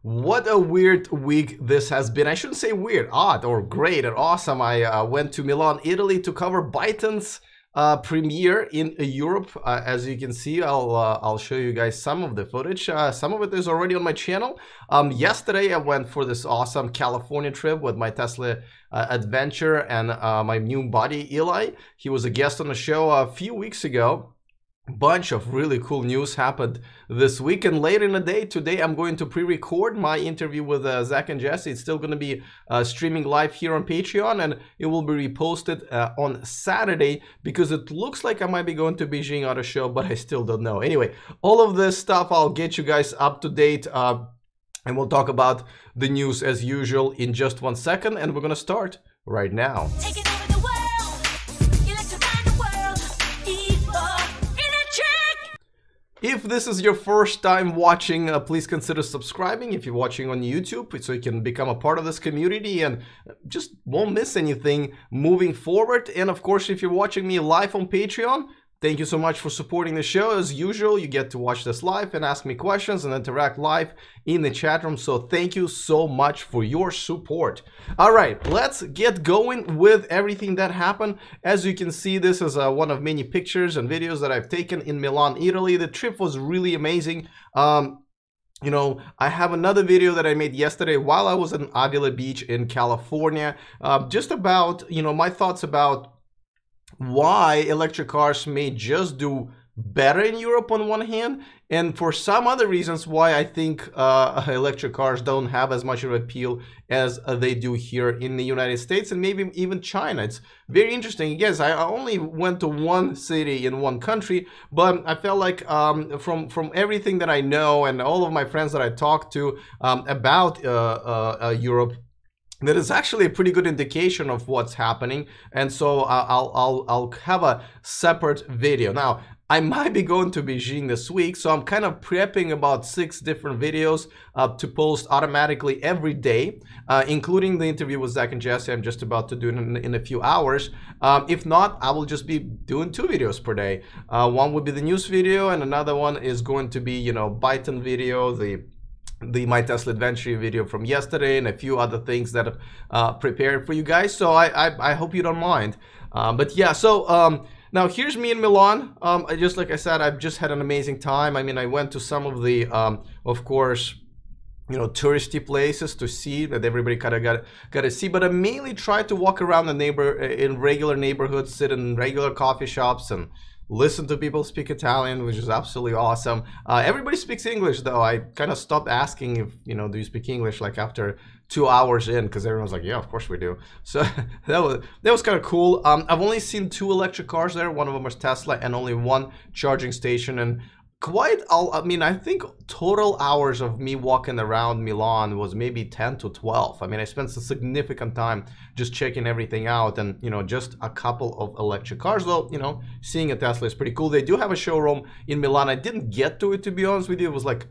What a weird week this has been. I shouldn't say weird, odd or great or awesome. I went to Milan, Italy to cover Byton's premiere in Europe. As you can see, I'll show you guys some of the footage. Some of it is already on my channel. Yesterday I went for this awesome California trip with my Tesla adventure and my new buddy Eli. He was a guest on the show a few weeks ago. Bunch of really cool news happened this week, and later in the day today I'm going to pre-record my interview with Zach and Jesse. It's still going to be streaming live here on Patreon, and it will be reposted on Saturday because it looks like I might be going to Beijing on a show, but I still don't know. Anyway, all of this stuff I'll get you guys up to date, and we'll talk about the news as usual in just 1 second, and we're going to start right now. If this is your first time watching, please consider subscribing if you're watching on YouTube so you can become a part of this community and just won't miss anything moving forward. And of course, if you're watching me live on Patreon, thank you so much for supporting the show. As usual, you get to watch this live and ask me questions and interact live in the chat room. So thank you so much for your support. All right, let's get going with everything that happened. As you can see, this is one of many pictures and videos that I've taken in Milan, Italy. The trip was really amazing. You know, I have another video that I made yesterday while I was in Avila Beach in California, just about, you know, my thoughts about why electric cars may just do better in Europe on one hand, and for some other reasons why I think electric cars don't have as much of an appeal as they do here in the United States and maybe even China. It's very interesting. Yes, I only went to one city in one country, but I felt like from everything that I know and all of my friends that I talked to about Europe, that is actually a pretty good indication of what's happening, and so I'll have a separate video. Now, I might be going to Beijing this week, so I'm kind of prepping about 6 different videos to post automatically every day, including the interview with Zach and Jesse. I'm just about to do it in a few hours. If not, I will just be doing 2 videos per day. One would be the news video, and another one is going to be, you know, Byton video, the My Tesla Adventure video from yesterday, and a few other things that I've prepared for you guys. So I hope you don't mind. But yeah, so now here's me in Milan. Just like I said, I've just had an amazing time. I mean, I went to some of the, of course, you know, touristy places to see that everybody kind of got to see. But I mainly tried to walk around in regular neighborhoods, sit in regular coffee shops, and listen to people speak Italian, which is absolutely awesome. Everybody speaks English, though. I kind of stopped asking if, you know, do you speak English, like after 2 hours in, because everyone's like, yeah, of course we do. So that was kind of cool. I've only seen 2 electric cars there. One of them was Tesla, and only 1 charging station. And I mean, I think total hours of me walking around Milan was maybe 10 to 12. I mean, I spent a significant time just checking everything out, and, you know, just a couple of electric cars, though, you know, seeing a Tesla is pretty cool. They do have a showroom in Milan. I didn't get to it, to be honest with you. It was like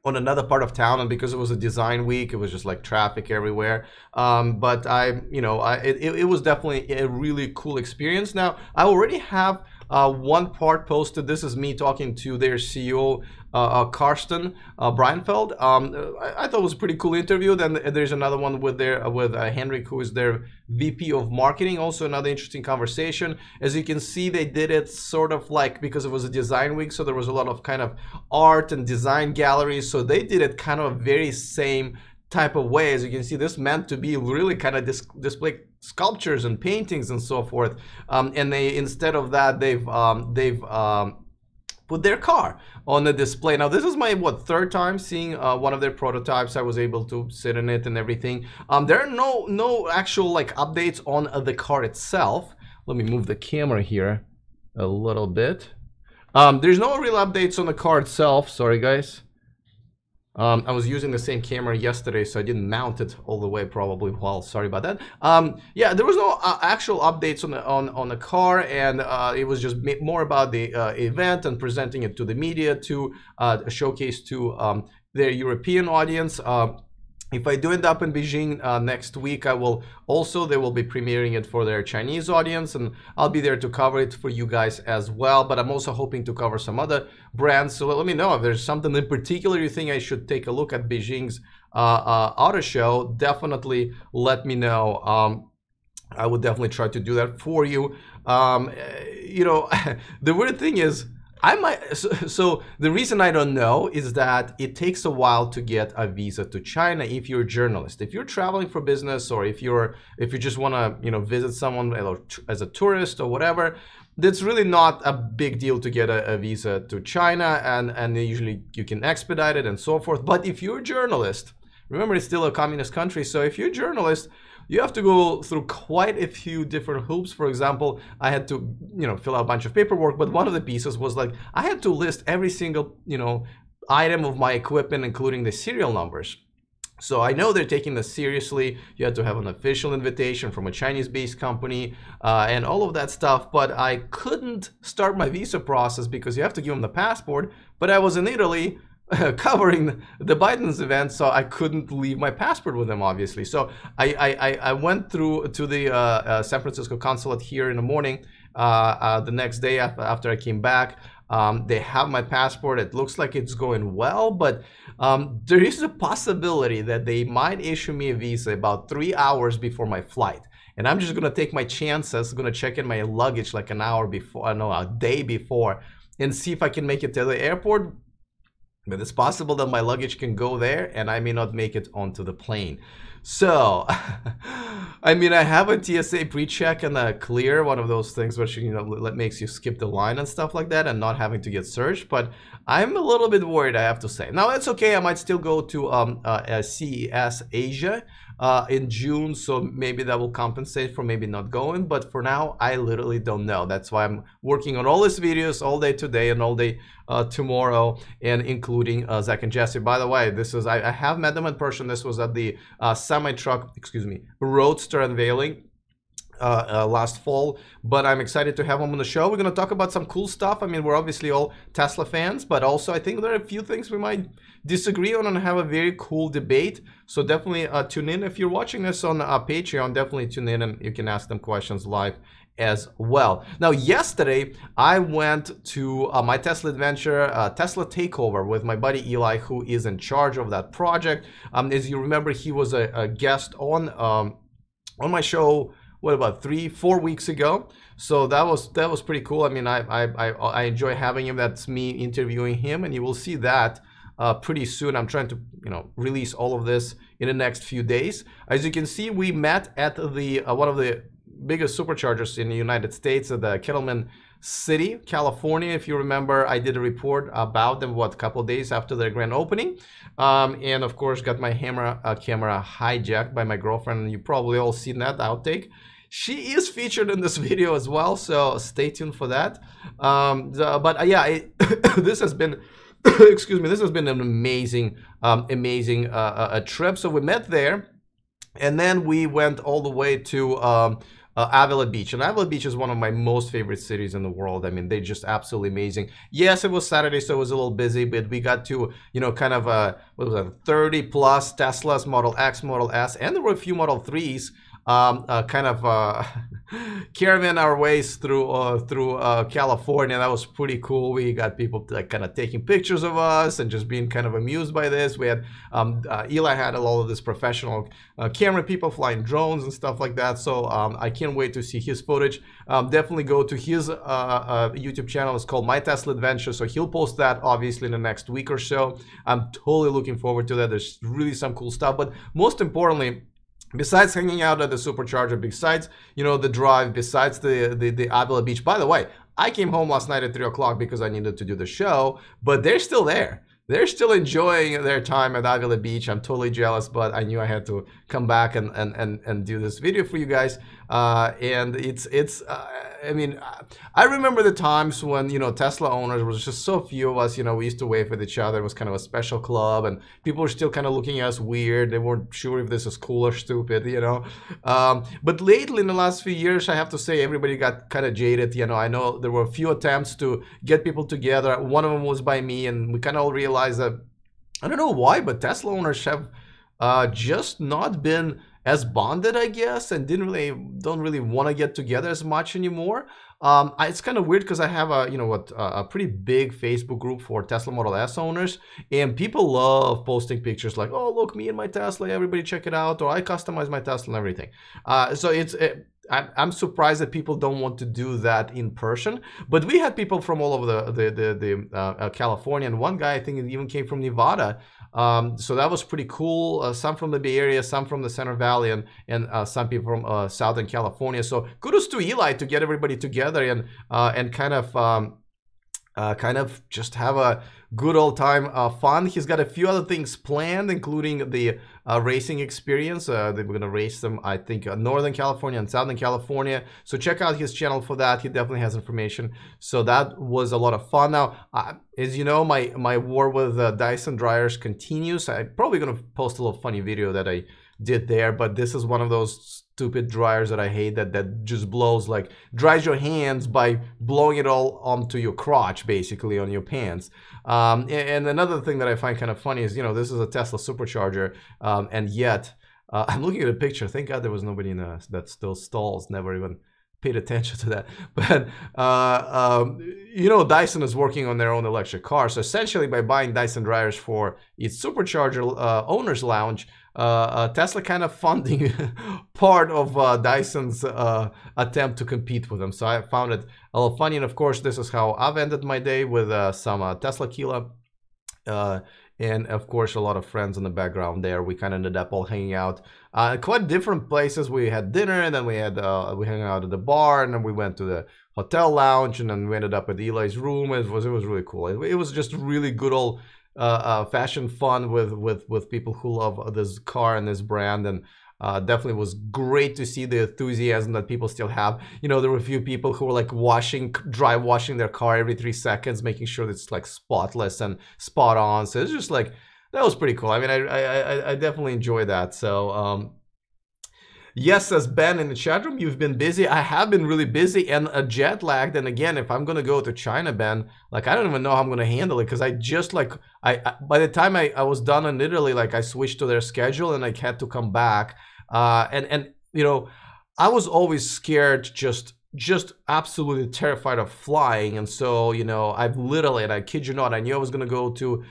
on another part of town, and because it was a design week, it was just like traffic everywhere. But it was definitely a really cool experience. Now, I already have one part posted. This is me talking to their CEO, Karsten Breinfeld. I thought it was a pretty cool interview. Then there's another one with Henrik, who is their VP of marketing. Also another interesting conversation. As you can see, they did it sort of like, because it was a design week, so there was a lot of kind of art and design galleries. So they did it kind of very same type of way. As you can see, this meant to be really kind of display sculptures and paintings and so forth, and they, instead of that, they've put their car on the display. Now, this is my 3rd time seeing one of their prototypes. I was able to sit in it and everything. There are no actual like updates on the car itself. Let me move the camera here a little bit. There's no real updates on the car itself. Sorry, guys. I was using the same camera yesterday, so I didn't mount it all the way, probably. Well, sorry about that. Yeah, there was no actual updates on the car, and it was just more about the event and presenting it to the media, to showcase to their European audience. If I do end up in Beijing next week, they will be premiering it for their Chinese audience, and I'll be there to cover it for you guys as well. But I'm also hoping to cover some other brands. So let me know if there's something in particular you think I should take a look at Beijing's auto show. Definitely let me know. I would definitely try to do that for you. You know, the weird thing is, so the reason I don't know is that it takes a while to get a visa to China if you're a journalist. If you're traveling for business, or if you just want to, you know, visit someone as a tourist or whatever, that's really not a big deal to get a visa to China, and usually you can expedite it and so forth. But if you're a journalist, remember, it's still a communist country, so if you're a journalist, you have to go through quite a few different hoops. For example, I had to, you know, fill out a bunch of paperwork, but one of the pieces was like, I had to list every single, you know, item of my equipment, including the serial numbers. So I know they're taking this seriously. You had to have an official invitation from a Chinese-based company and all of that stuff, but I couldn't start my visa process because you have to give them the passport, but I was in Italy covering the Biden's event, so I couldn't leave my passport with them, obviously. So I went through to the San Francisco consulate here in the morning, the next day after I came back. They have my passport. It looks like it's going well, but there is a possibility that they might issue me a visa about 3 hours before my flight. And I'm just gonna take my chances, gonna check in my luggage like an hour before, no, a day before, and see if I can make it to the airport. But it's possible that my luggage can go there and I may not make it onto the plane. So, I mean, I have a TSA pre-check and a clear, one of those things which, you know, that makes you skip the line and stuff like that and not having to get searched. But I'm a little bit worried, I have to say. Now, it's okay. I might still go to CES Asia in June, so maybe that will compensate for maybe not going. But for now, I literally don't know. That's why I'm working on all these videos all day today and all day tomorrow, and including Zach and Jesse. By the way, this is I have met them in person. This was at the semi-truck, Roadster unveiling last fall, but I'm excited to have them on the show. We're going to talk about some cool stuff. I mean, we're obviously all Tesla fans, but also I think there are a few things we might disagree on and have a very cool debate. So definitely tune in. If you're watching this on Patreon, definitely tune in and you can ask them questions live as well. Now, yesterday I went to my Tesla adventure, Tesla takeover, with my buddy Eli, who is in charge of that project. As you remember, he was a guest on my show, what, about 3-4 weeks ago. So that was pretty cool. I mean, I enjoy having him. That's me interviewing him, and you will see that pretty soon. I'm trying to, you know, release all of this in the next few days. As you can see, we met at the one of the biggest superchargers in the United States, at the Kettleman City, California. If you remember, I did a report about them, a couple of days after their grand opening, and of course got my camera hijacked by my girlfriend. You probably all seen that outtake. She is featured in this video as well, so stay tuned for that. Yeah, this has been excuse me, this has been an amazing trip. So we met there, and then we went all the way to Avila Beach. And Avila Beach is one of my most favorite cities in the world. I mean, they're just absolutely amazing. Yes, it was Saturday, so it was a little busy, but we got to, you know, kind of what was that, 30 plus Teslas, Model X, Model S, and there were a few Model 3s caravan our ways through California. That was pretty cool. We got people like kind of taking pictures of us and just being kind of amused by this. We had Eli had a lot of this professional camera people flying drones and stuff like that. So I can't wait to see his footage. Definitely go to his YouTube channel. It's called My Tesla Adventure. So he'll post that obviously in the next week or so. I'm totally looking forward to that. There's really some cool stuff. But most importantly, besides hanging out at the Supercharger, besides, you know, the drive, besides the Avila Beach. By the way, I came home last night at 3 o'clock because I needed to do the show, but they're still there. They're still enjoying their time at Avila Beach. I'm totally jealous, but I knew I had to come back and do this video for you guys. And I mean, I remember the times when, you know, Tesla owners was just so few of us. You know, we used to wave with each other. It was kind of a special club, and people were still kind of looking at us weird. They weren't sure if this is cool or stupid, you know. But lately, in the last few years, I have to say, everybody got kind of jaded. You know, I know there were a few attempts to get people together. One of them was by me, and we kind of all realized that, I don't know why, but Tesla owners have just not been as bonded, I guess, and don't really want to get together as much anymore. It's kind of weird because I have a pretty big Facebook group for Tesla Model S owners, and people love posting pictures like, oh, look, me and my Tesla, everybody check it out, or I customize my Tesla and everything. I'm surprised that people don't want to do that in person, but we had people from all over the California, and one guy, I think, even came from Nevada. So that was pretty cool. Some from the Bay Area, some from the Center Valley, and some people from Southern California. So kudos to Eli to get everybody together and kind of just have a good old time fun. He's got a few other things planned, including the racing experience. They were going to race them, I think, Northern California and Southern California. So check out his channel for that. He definitely has information. So that was a lot of fun. Now, as you know, my war with Dyson dryers continues. I'm probably going to post a little funny video that I did there, but this is one of those stupid dryers that I hate, that just blows, like dries your hands by blowing it all onto your crotch, basically on your pants. And another thing that I find kind of funny is, this is a Tesla Supercharger, and yet I'm looking at a picture. Thank God there was nobody in that still stalls. Never even paid attention to that. But Dyson is working on their own electric car. So essentially, by buying Dyson dryers for its Supercharger owners lounge, Tesla kind of funding part of Dyson's attempt to compete with them. So I found it a little funny. And of course, this is how I've ended my day, with some Tesla Kila. And of course, a lot of friends in the background there. We kind of ended up all hanging out quite different places. We had dinner, and then we hung out at the bar, and then we went to the hotel lounge, and then we ended up at Eli's room. It was really cool. It was just really good old fashion fun with people who love this car and this brand. And definitely was great to see the enthusiasm that people still have. There were a few people who were like dry washing their car every 3 seconds, making sure it's like spotless and spot on. So it's just like, that was pretty cool. I mean, I definitely enjoy that. So yes, says Ben in the chat room, you've been busy. I have been really busy and jet lagged. And again, if I'm gonna go to China, Ben, like I don't even know how I'm gonna handle it, because I just like by the time I was done in Italy, like I switched to their schedule and I had to come back. And I was always scared, just absolutely terrified of flying. And so I've literally, and I kid you not, I knew I was gonna go to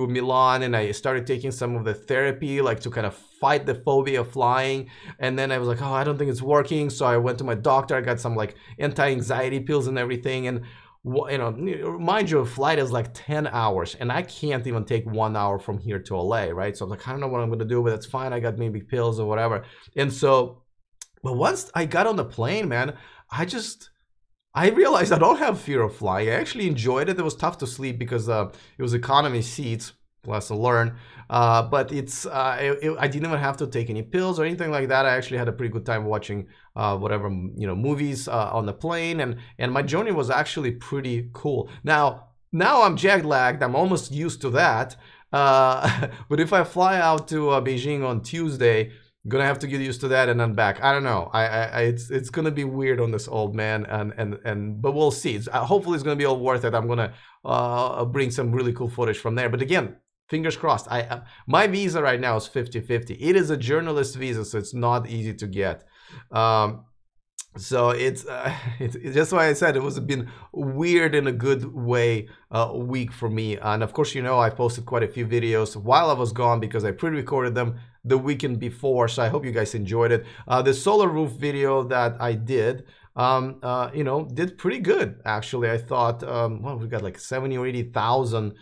Milan, and I started taking some of the therapy, like to kind of fight the phobia of flying. And then I was like, oh, I don't think it's working. So I went to my doctor. I got some like anti-anxiety pills and everything. And mind you, a flight is like 10 hours, and I can't even take 1 hour from here to LA, right? So I'm like, I don't know what I'm gonna do, but it's fine. I got maybe pills or whatever. And so, but once I got on the plane, man, I realized I don't have fear of flying. I actually enjoyed it. It was tough to sleep because it was economy seats, lesson learned. But I didn't even have to take any pills or anything like that. I actually had a pretty good time watching whatever movies on the plane, and my journey was actually pretty cool. Now I'm jet lagged. I'm almost used to that. But if I fly out to Beijing on Tuesday, gonna have to get used to that and then back. I don't know. It's gonna be weird on this old man, but we'll see. Hopefully it's gonna be all worth it. I'm gonna bring some really cool footage from there. But again, fingers crossed. My visa right now is 50-50. It is a journalist visa, so it's not easy to get. So it's just why I said it was been weird in a good way week for me. And of course, I posted quite a few videos while I was gone because I pre-recorded them the weekend before. So I hope you guys enjoyed it. The solar roof video that I did, did pretty good actually. I thought, well, we got like 70 or 80,000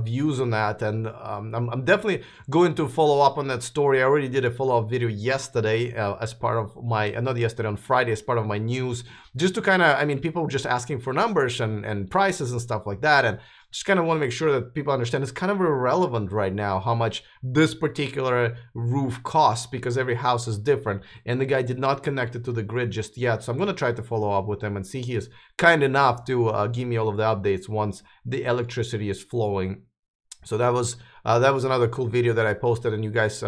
views on that, and I'm definitely going to follow up on that story. I already did a follow-up video yesterday as part of my, not yesterday, on Friday, as part of my news, just to kind of, people were just asking for numbers and prices and stuff like that, and just kind of want to make sure that people understand it's kind of irrelevant right now how much this particular roof costs, because every house is different, and the guy did not connect it to the grid just yet. So I'm going to try to follow up with him and see he is kind enough to give me all of the updates once the electricity is flowing. So that was another cool video that I posted, and you guys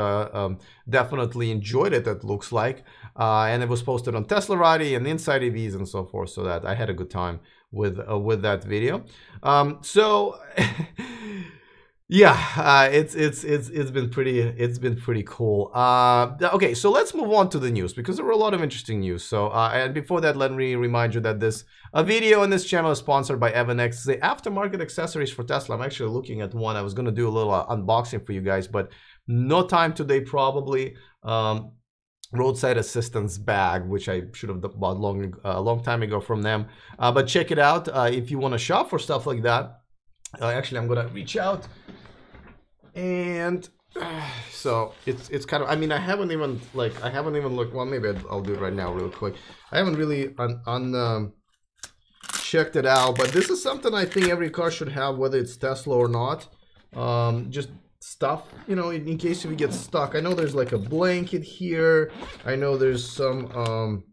definitely enjoyed it, it looks like. And it was posted on Teslarati and Inside EVs and so forth, so that I had a good time with that video. So Yeah, it's been pretty cool. Okay, so let's move on to the news because there were a lot of interesting news. So and before that, let me remind you that this a video on this channel is sponsored by EvanX, the aftermarket accessories for Tesla. I'm actually looking at one. I was gonna do a little unboxing for you guys, but no time today probably. Roadside assistance bag, which I should have bought a long time ago from them. But check it out if you want to shop for stuff like that. Actually, I'm gonna reach out. And so it's kind of, I mean, I haven't even looked. Well, maybe I'll do it right now real quick. I haven't really checked it out, but this is something I think every car should have, whether it's Tesla or not. Just stuff, you know, in case if you get stuck. I know there's like a blanket here. I know there's some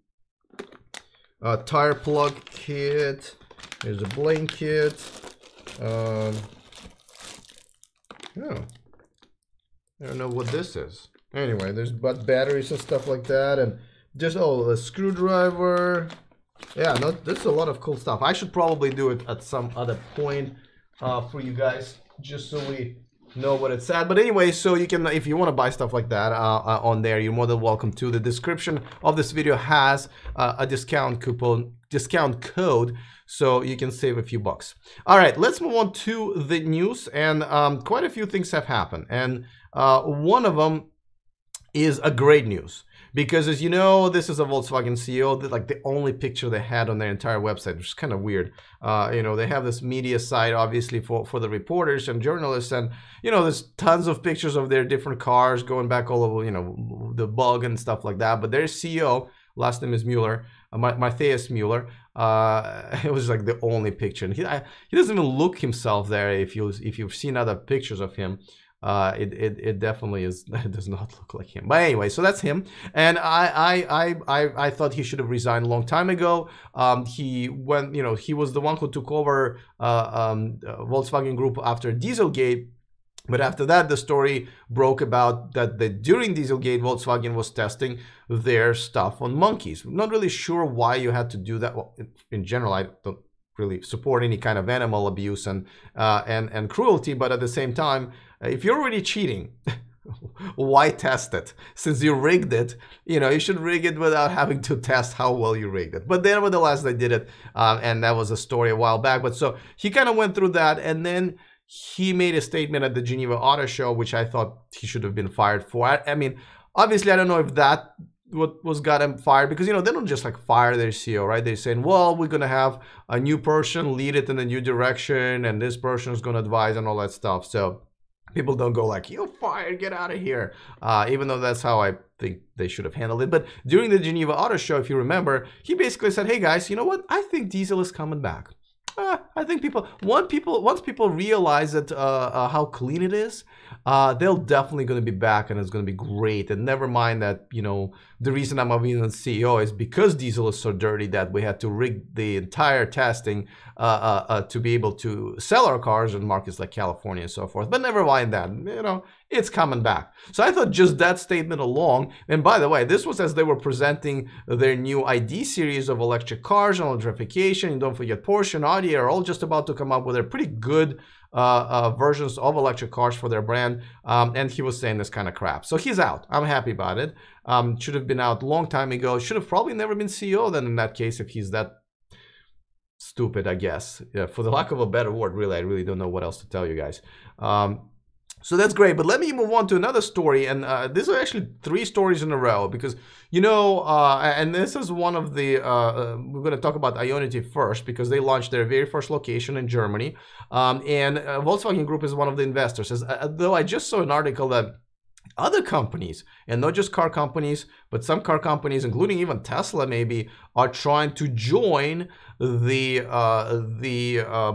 tire plug kit. There's a blanket. Oh, I don't know what this is. Anyway, there's batteries and stuff like that, and just a screwdriver. Yeah, no, there's a lot of cool stuff. I should probably do it at some other point for you guys, just so we know what it's at. But anyway, so you can, if you want to buy stuff like that on there, you're more than welcome to. The description of this video has a discount code, so you can save a few bucks. All right, let's move on to the news, and quite a few things have happened, and one of them is a great news. Because as you know, this is a Volkswagen CEO, like the only picture they had on their entire website, which is kind of weird. You know, they have this media site, obviously, for the reporters and journalists. And, you know, there's tons of pictures of their different cars going back all over, you know, the bug and stuff like that. But their CEO, last name is Mueller, Matthias Mueller. It was like the only picture. And he doesn't even look himself there if you've seen other pictures of him. It definitely is. It does not look like him. But anyway, so that's him. And I thought he should have resigned a long time ago. He was the one who took over Volkswagen Group after Dieselgate. But after that, the story broke about that during Dieselgate, Volkswagen was testing their stuff on monkeys. I'm not really sure why you had to do that. Well, in general, I don't really support any kind of animal abuse and cruelty. But at the same time, if you're already cheating, why test it? Since you rigged it, you know, you should rig it without having to test how well you rigged it. But nevertheless, they did it, and that was a story a while back. But so he kind of went through that, and then he made a statement at the Geneva Auto Show, which I thought he should have been fired for. I mean, obviously, I don't know if that what got him fired, because, you know, they don't just like fire their CEO, right? They're saying, well, we're gonna have a new person lead it in a new direction, and this person is gonna advise and all that stuff. So people don't go like, you're fired, get out of here. Even though that's how I think they should have handled it. But during the Geneva Auto Show, if you remember, he basically said, hey guys, you know what? I think diesel is coming back. I think once people realize that how clean it is, they'll definitely going to be back, and it's going to be great. And never mind that, you know, the reason I'm being the CEO is because diesel is so dirty that we had to rig the entire testing to be able to sell our cars in markets like California and so forth. But never mind that, you know, it's coming back. So I thought just that statement alone, and by the way, this was as they were presenting their new ID series of electric cars and electrification. And don't forget, Porsche and Audi are all just about to come up with their pretty good versions of electric cars for their brand. And he was saying this kind of crap. So he's out. I'm happy about it. Should have been out a long time ago. Should have probably never been CEO then in that case, if he's that stupid, I guess. Yeah, for the lack of a better word, really, I really don't know what else to tell you guys. So that's great, but let me move on to another story, and these are actually 3 stories in a row, because, you know, and this is one of the, we're going to talk about IONITY first, because they launched their very first location in Germany, and Volkswagen Group is one of the investors, though I just saw an article that other companies, and not just car companies, but some car companies, including even Tesla maybe, are trying to join the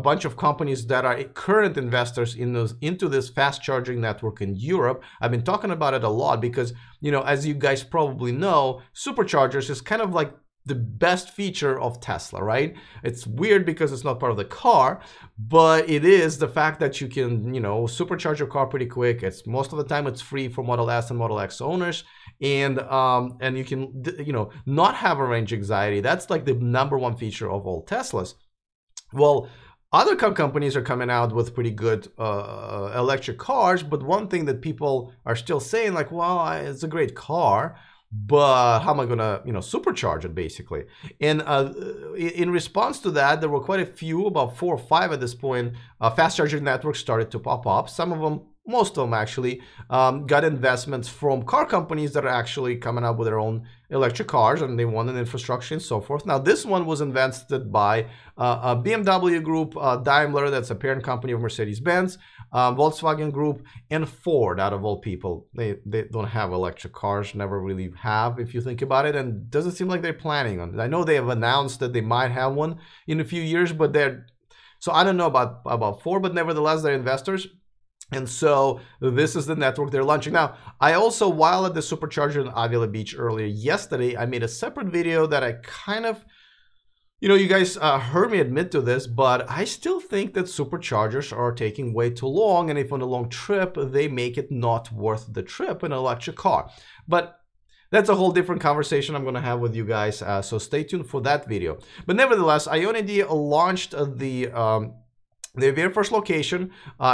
bunch of companies that are current investors into this fast charging network in Europe. I've been talking about it a lot because, you know, as you guys probably know, Superchargers is kind of like the best feature of Tesla, right? It's weird because it's not part of the car, but it is the fact that you can, you know, supercharge your car pretty quick. It's most of the time it's free for Model S and Model X owners, and you can, you know, not have a range anxiety. That's like the #1 feature of all Teslas. Well, other car companies are coming out with pretty good electric cars, but one thing that people are still saying, like, well, it's a great car, but how am I gonna, supercharge it, basically? And in response to that, there were quite a few, about 4 or 5 at this point, fast charging networks started to pop up. Some of them, most of them actually, got investments from car companies that are actually coming up with their own electric cars, and they want an infrastructure and so forth. Now, this one was invested by a BMW Group, Daimler, that's a parent company of Mercedes-Benz, Volkswagen Group, and Ford, out of all people. They don't have electric cars, never really have, if you think about it, and doesn't seem like they're planning on it. I know they have announced that they might have one in a few years, but so I don't know about Ford, but nevertheless, they're investors. And so this is the network they're launching. Now, I also, while at the Supercharger in Avila Beach earlier yesterday, I made a separate video that I kind of, you guys heard me admit to this, but I still think that Superchargers are taking way too long. And if on a long trip, they make it not worth the trip in an electric car. But that's a whole different conversation I'm going to have with you guys. So stay tuned for that video. But nevertheless, IONITY launched their very first location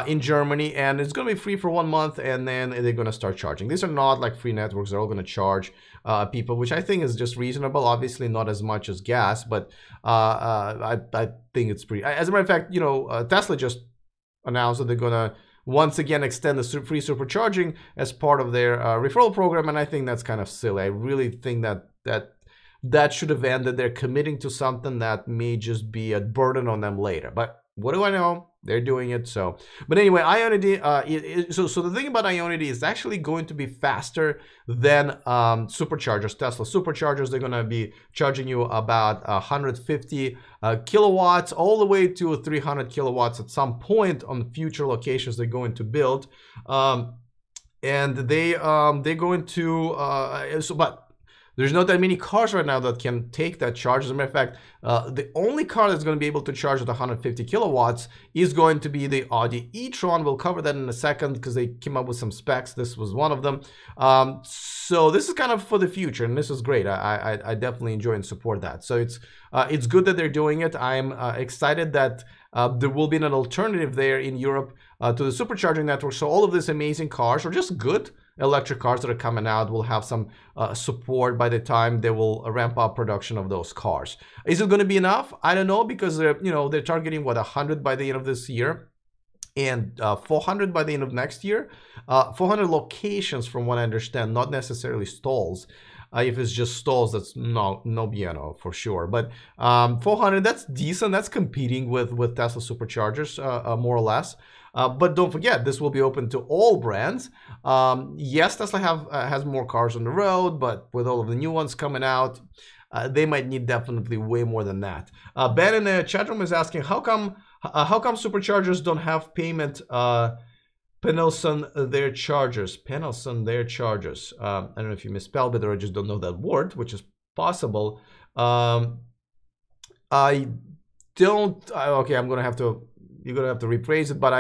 in Germany, and it's going to be free for 1 month, and then they're going to start charging. These are not like free networks. They're all going to charge people, which I think is just reasonable. Obviously not as much as gas, but I think it's pretty. As a matter of fact, Tesla just announced that they're going to once again extend the free supercharging as part of their referral program, and I think that's kind of silly. I really think that should have ended. They're committing to something that may just be a burden on them later, but what do I know? They're doing it. So, but anyway, IONITY. So the thing about IONITY is actually going to be faster than Superchargers. Tesla Superchargers, they're going to be charging you about 150 kilowatts all the way to 300 kilowatts at some point on future locations they're going to build. And they're going to but there's not that many cars right now that can take that charge. As a matter of fact, the only car that's going to be able to charge at 150 kilowatts is going to be the Audi E-TRON. We'll cover that in a second because they came up with some specs. This was one of them. So this is kind of for the future, and this is great. I definitely enjoy and support that. So it's good that they're doing it. I'm excited that there will be an alternative there in Europe to the supercharging network. So all of these amazing cars, or just good electric cars that are coming out, will have some support by the time they will ramp up production of those cars. Is it going to be enough? I don't know, because they're targeting what, 100 by the end of this year and 400 by the end of next year. 400 locations, from what I understand, not necessarily stalls. If it's just stalls, that's no bueno for sure. But 400, that's decent. That's competing with Tesla Superchargers, more or less. But don't forget, this will be open to all brands. Yes, Tesla has more cars on the road, but with all of the new ones coming out, they might need definitely way more than that. Ben in the chat room is asking, how come Superchargers don't have payment panels on their chargers? Panels on their chargers. I don't know if you misspelled it or I just don't know that word, which is possible. I don't. Okay, I'm gonna have to. You're gonna have to rephrase it. But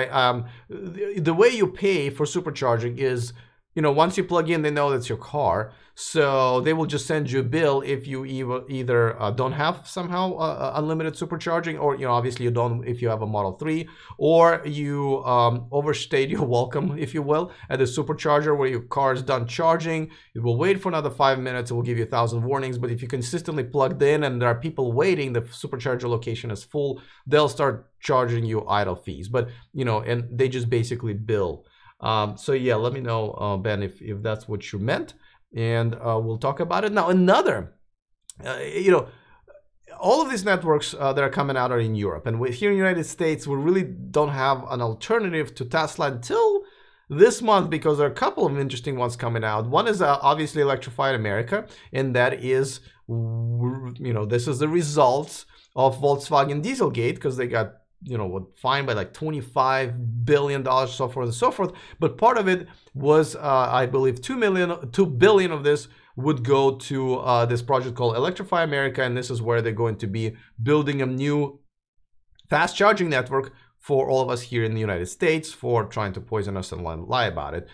the way you pay for supercharging is, once you plug in, they know that's your car, so they will just send you a bill if you either don't have somehow unlimited supercharging, or obviously you don't if you have a Model 3, or you overstayed your welcome, if you will, at the supercharger where your car is done charging. It will wait for another 5 minutes. It will give you 1,000 warnings. But if you consistently plugged in and there are people waiting, the supercharger location is full, they'll start charging you idle fees. But and they just basically bill. So yeah, let me know, Ben, if that's what you meant, and we'll talk about it. Now, another, all of these networks that are coming out are in Europe, and here in the United States, we really don't have an alternative to Tesla until this month, because there are a couple of interesting ones coming out. One is obviously Electrify in America, and that is, this is the results of Volkswagen Dieselgate, because they got fined by like $25 billion, so forth and so forth. But part of it was, I believe, $2 billion of this would go to this project called Electrify America, and this is where they're going to be building a new fast charging network for all of us here in the United States for trying to poison us and lie about it.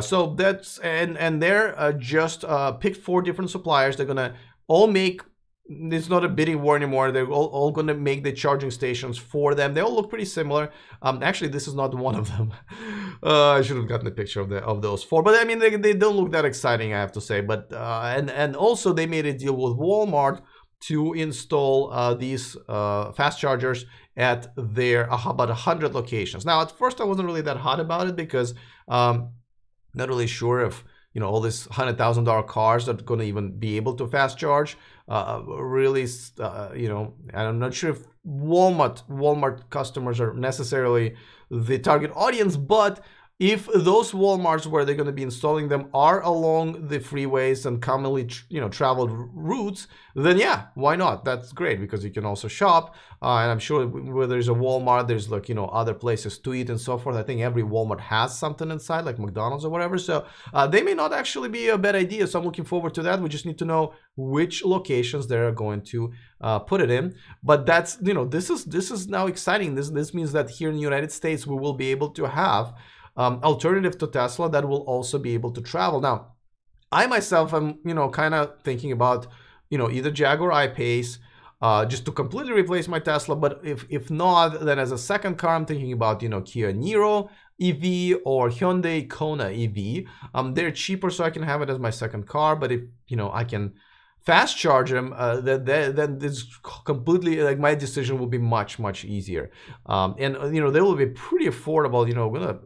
So that's, and they're just picked 4 different suppliers. They're gonna all make it's not a bidding war anymore. They're all going to make the charging stations for them. They all look pretty similar. Actually, this is not one of them. I should have gotten a picture of those four. But I mean, they don't look that exciting, I have to say. But and also they made a deal with Walmart to install these fast chargers at their about 100 locations. Now, at first, I wasn't really that hot about it because not really sure if all these $100,000 cars are going to even be able to fast charge. Really, and I'm not sure if Walmart customers are necessarily the target audience, but if those Walmarts where they're going to be installing them are along the freeways and commonly traveled routes, then yeah, why not? That's great because you can also shop, and I'm sure where there's a Walmart, there's like other places to eat and so forth. I think every Walmart has something inside, like McDonald's or whatever. So they may not actually be a bad idea. So I'm looking forward to that. We just need to know which locations they're going to put it in. But that's this is now exciting. This means that here in the United States we will be able to have alternative to Tesla that will also be able to travel. Now, I myself am, kind of thinking about, either Jaguar I-Pace, just to completely replace my Tesla. But if not, then as a second car, I'm thinking about, Kia Niro EV or Hyundai Kona EV. They're cheaper, so I can have it as my second car. But if, I can fast charge them, then it's completely like my decision will be much easier, and they will be pretty affordable.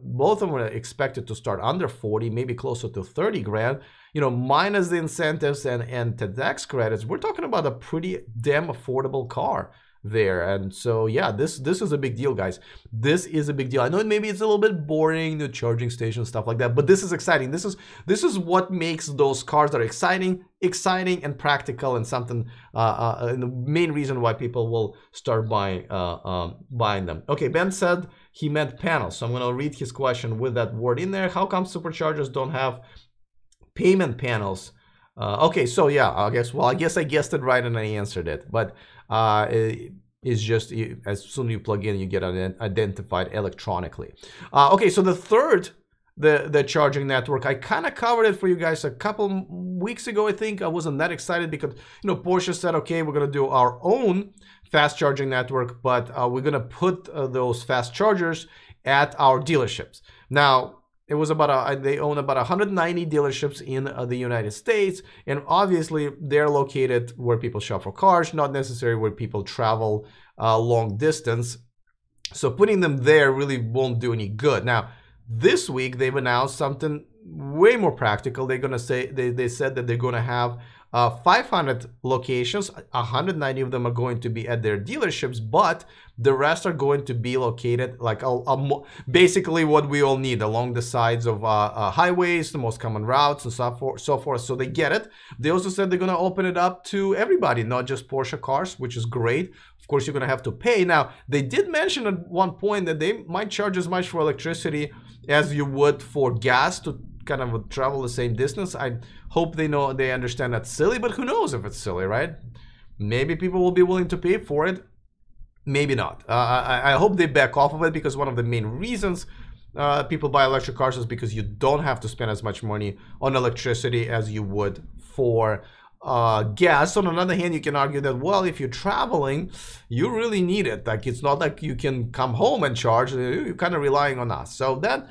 Both of them are expected to start under 40, maybe closer to 30 grand. Minus the incentives and the tax credits, we're talking about a pretty damn affordable car there. And so yeah, this is a big deal, guys. This is a big deal. I know maybe it's a little bit boring, the charging station stuff like that, but this is exciting. This is what makes those cars that are exciting and practical, and something and the main reason why people will start buying them. Okay, Ben said he meant panels, so I'm going to read his question with that word in there. How come Superchargers don't have payment panels? Okay, so yeah, I guess I guessed it right and I answered it, but it's just as soon as you plug in, you get identified electronically. Okay, so the third, the charging network, I kind of covered it for you guys a couple weeks ago. I think I wasn't that excited because Porsche said, okay, we're gonna do our own fast charging network, but we're gonna put those fast chargers at our dealerships. Now, it was they own about 190 dealerships in the United States, and obviously they're located where people shop for cars, not necessarily where people travel long distance. So putting them there really won't do any good. Now, this week they've announced something way more practical. They're gonna say they said that they're gonna have 500 locations. 190 of them are going to be at their dealerships, but the rest are going to be located like basically what we all need along the sides of highways, the most common routes, and so forth. So they get it. They also said they're going to open it up to everybody, not just Porsche cars, which is great. Of course, you're going to have to pay. Now, they did mention at one point that they might charge as much for electricity as you would for gas to kind of travel the same distance. I hope they understand that's silly, but who knows if it's silly, right? Maybe people will be willing to pay for it, maybe not. I hope they back off of it, because one of the main reasons people buy electric cars is because you don't have to spend as much money on electricity as you would for gas. On the other hand, you can argue that, well, if you're traveling, you really need it. Like, it's not like you can come home and charge. You're kind of relying on us. So that,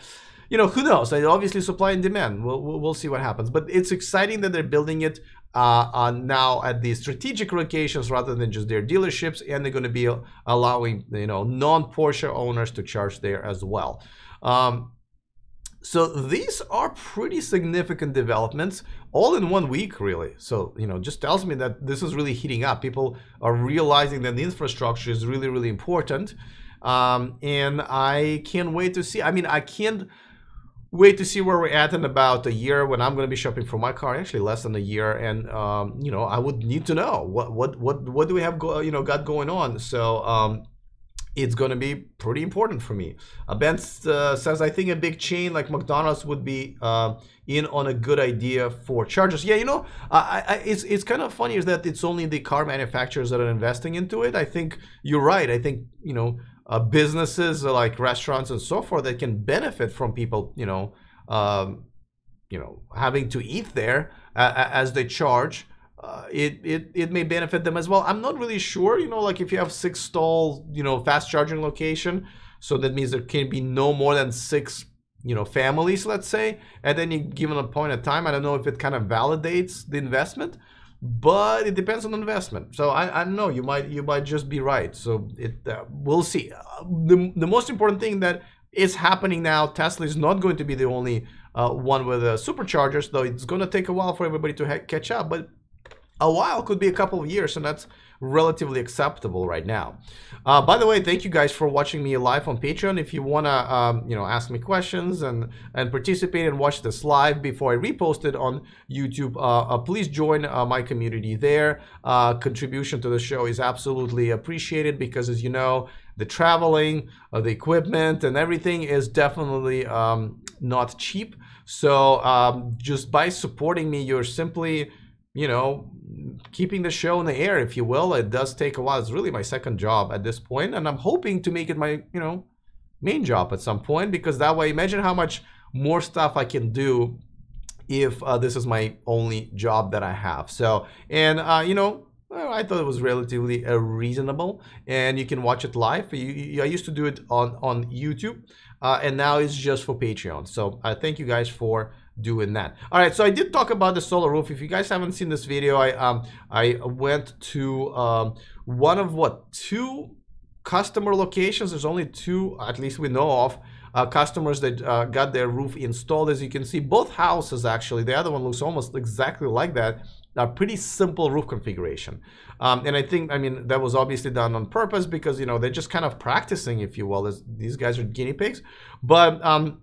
who knows? Obviously, supply and demand. We'll see what happens. But it's exciting that they're building it now at these strategic locations rather than just their dealerships, and they're going to be allowing non-Porsche owners to charge there as well. So these are pretty significant developments all in 1 week, really. So just tells me that this is really heating up. People are realizing that the infrastructure is really, really important, and I can't wait to see. I mean, I can't wait to see where we're at in about a year when I'm going to be shopping for my car. Actually, less than a year, and I would need to know what do we have got going on. So it's going to be pretty important for me. Ben says, I think a big chain like McDonald's would be in on a good idea for chargers. Yeah, it's kind of funny is that it's only the car manufacturers that are investing into it. I think you're right. I think businesses like restaurants and so forth that can benefit from people having to eat there as they charge. it may benefit them as well. I'm not really sure, you know, like if you have 6 stall, you know, fast charging location, so that means there can be no more than 6, you know, families, let's say, and then you give them a point of time. I don't know if it kind of validates the investment, but it depends on the investment. So I don't know, you might just be right. So we'll see. The most important thing that is happening now, Tesla is not going to be the only one with superchargers, though it's going to take a while for everybody to catch up, but a while could be a couple of years, and that's relatively acceptable right now. By the way, thank you guys for watching me live on Patreon. If you want to you know, ask me questions and participate and watch this live before I repost it on YouTube, please join my community there. Contribution to the show is absolutely appreciated, because as you know, the traveling, the equipment and everything is definitely not cheap. So just by supporting me, you're simply, you know, keeping the show in the air, if you will. It does take a while. It's really my second job at this point, and I'm hoping to make it my, you know, main job at some point, because that way, imagine how much more stuff I can do if this is my only job that I have. So, and you know, I thought it was relatively reasonable, and you can watch it live. I used to do it on YouTube, and now it's just for Patreon. So thank you guys for doing that. All right, so I did talk about the solar roof. If you guys haven't seen this video, I went to one of 2 customer locations. There's only 2, at least we know of, customers that got their roof installed. As you can see, both houses actually, the other one looks almost exactly like that. A pretty simple roof configuration, and I think, I mean, that was obviously done on purpose, because, you know, they're just kind of practicing, if you will, as these guys are guinea pigs. But I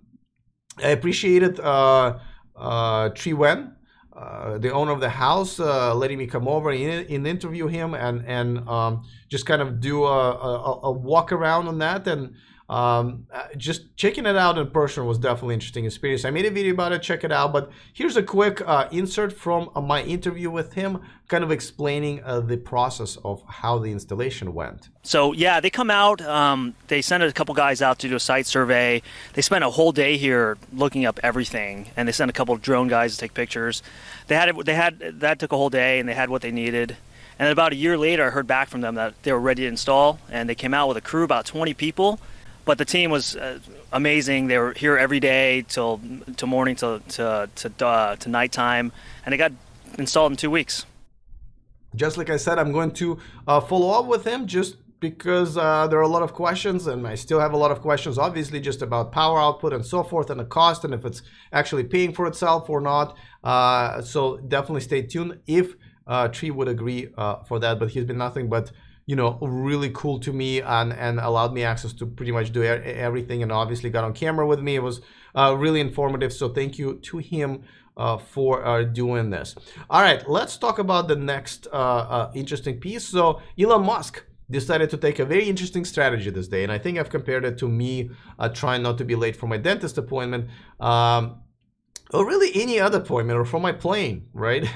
appreciated Tri Wen, the owner of the house, letting me come over and interview him, and just kind of do a walk around on that, and just checking it out in person was definitely an interesting experience. I made a video about it, check it out, but here's a quick insert from my interview with him, kind of explaining the process of how the installation went. So yeah, they come out, they send a couple guys out to do a site survey. They spent a whole day here looking up everything, and they sent a couple of drone guys to take pictures. That took a whole day, and they had what they needed. And then about a year later, I heard back from them that they were ready to install, and they came out with a crew, about 20 people. But the team was amazing. They were here every day till morning to nighttime, and they got installed in 2 weeks. Just like I said, I'm going to follow up with him, just because there are a lot of questions, and I still have a lot of questions, obviously, just about power output and so forth, and the cost, and if it's actually paying for itself or not. So definitely stay tuned if Tri would agree for that. But he's been nothing but, you know, really cool to me, and allowed me access to pretty much do everything, and obviously got on camera with me. It was really informative, so thank you to him for doing this. All right, let's talk about the next interesting piece. So Elon Musk decided to take a very interesting strategy this day, and I think I've compared it to me trying not to be late for my dentist appointment. Or really any other appointment, or for my plane, right?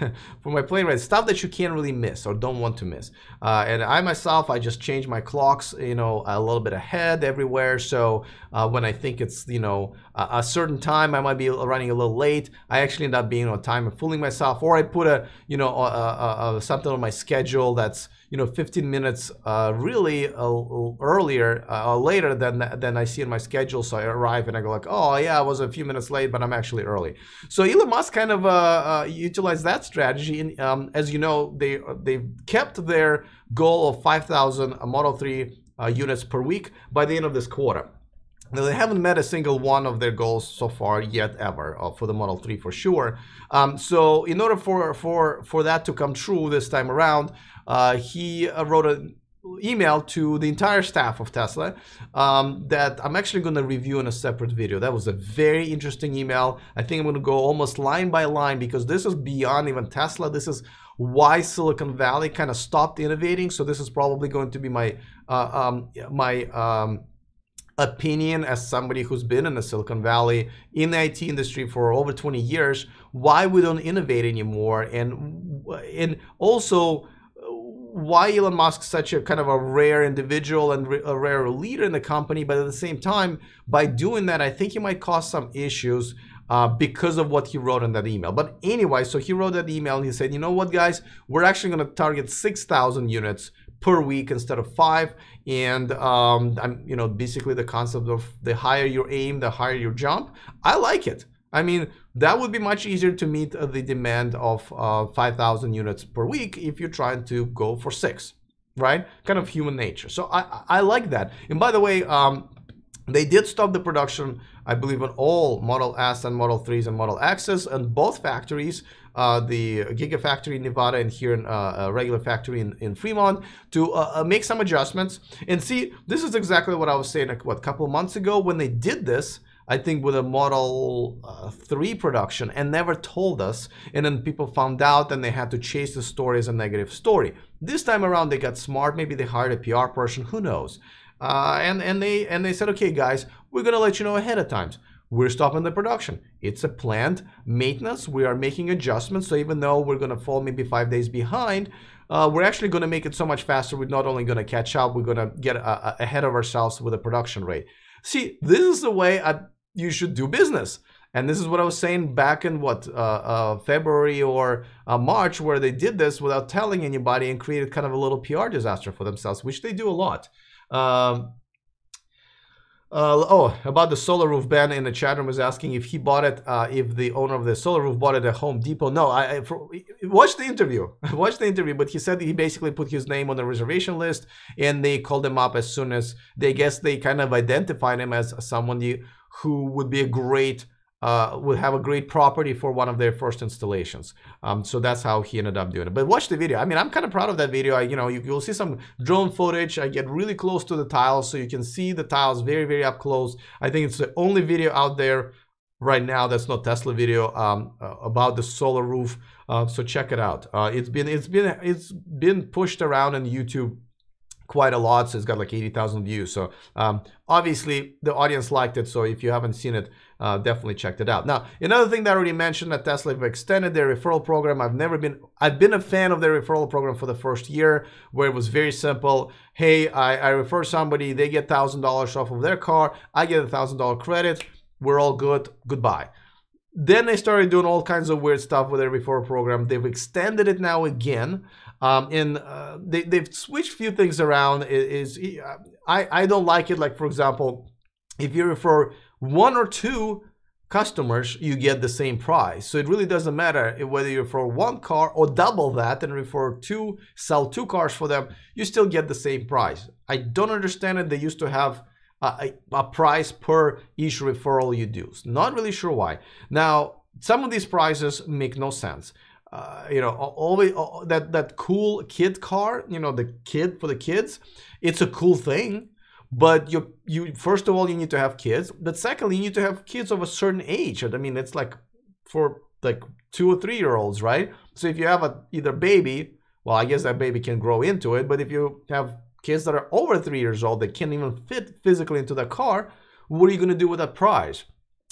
For my plane ride, stuff that you can't really miss or don't want to miss. And I myself, I just change my clocks, you know, a little bit ahead everywhere. So when I think it's, you know, a certain time, I might be running a little late, I actually end up being on time and fooling myself. Or I put a, you know, something on my schedule that's, you know, 15 minutes really earlier later than I see in my schedule. So I arrive and I go like, oh yeah, I was a few minutes late, but I'm actually early. So Elon Musk kind of utilized that strategy. And as you know, they've kept their goal of 5,000 Model 3 units per week by the end of this quarter. Now, they haven't met a single one of their goals so far yet, ever, for the Model 3 for sure. So in order for that to come true this time around, he wrote an email to the entire staff of Tesla that I'm actually going to review in a separate video. That was a very interesting email. I think I'm going to go almost line by line, because this is beyond even Tesla. This is why Silicon Valley kind of stopped innovating. So this is probably going to be my opinion as somebody who's been in the Silicon Valley in the IT industry for over 20 years, why we don't innovate anymore, and also why Elon Musk's such a kind of a rare individual and a rare leader in the company. But at the same time, by doing that, I think he might cause some issues because of what he wrote in that email. But anyway, so he wrote that email and he said, you know what, guys, we're actually going to target 6,000 units per week instead of 5. And I'm, you know, basically the concept of the higher your aim, the higher your jump. I like it. I mean, that would be much easier to meet the demand of 5,000 units per week if you're trying to go for 6, right? Kind of human nature. So I like that. And by the way, they did stop the production, I believe, on all Model S and Model 3s and Model X's, and both factories, the Gigafactory in Nevada and here in a regular factory in Fremont, to make some adjustments. And see, this is exactly what I was saying, like, what, a couple of months ago when they did this, I think with a Model 3 production, and never told us, and then people found out and they had to chase the story as a negative story. This time around they got smart, maybe they hired a PR person, who knows. And they said, okay guys, we're gonna let you know ahead of time. We're stopping the production. It's a planned maintenance. We are making adjustments. So even though we're gonna fall maybe 5 days behind, we're actually gonna make it so much faster. We're not only gonna catch up, we're gonna get ahead of ourselves with the production rate. See, this is the way you should do business. And this is what I was saying back in what, February or March, where they did this without telling anybody and created kind of a little PR disaster for themselves, which they do a lot. Oh, about the solar roof, Ben in the chat room was asking if he bought it, if the owner of the solar roof bought it at Home Depot. No, I watched the interview. I watched the interview, but he said he basically put his name on the reservation list and they called him up as soon as they kind of identified him as someone who would be a great, would have a great property for one of their first installations. So that's how he ended up doing it. But watch the video. I mean, I'm kind of proud of that video. You know, you'll see some drone footage. I get really close to the tiles, so you can see the tiles very, very up close. I think it's the only video out there right now that's not Tesla video about the solar roof. So check it out. It's been pushed around on YouTube quite a lot, so it's got like 80,000 views. So obviously the audience liked it, so if you haven't seen it, definitely checked it out. Now, another thing that I already mentioned, that Tesla have extended their referral program. I've been a fan of their referral program for the first year, where it was very simple. Hey, I refer somebody, they get $1,000 off of their car, I get a $1,000 credit, we're all good, goodbye. Then they started doing all kinds of weird stuff with their referral program. They've extended it now again. They've switched a few things around. I don't like it. Like, for example, if you refer 1 or 2 customers, you get the same price. So it really doesn't matter whether you refer 1 car or double that and refer 2, sell 2 cars for them, you still get the same price. I don't understand it. They used to have a price per each referral you do. Not really sure why. Now, some of these prices make no sense. You know, always that cool kid car, you know, the kid for the kids, it's a cool thing, but you first of all, you need to have kids, but secondly, you need to have kids of a certain age. I mean, it's like for like 2 or 3 year olds, right? So if you have either baby, well, I guess that baby can grow into it, but if you have kids that are over 3 years old that can't even fit physically into the car, what are you going to do with that price?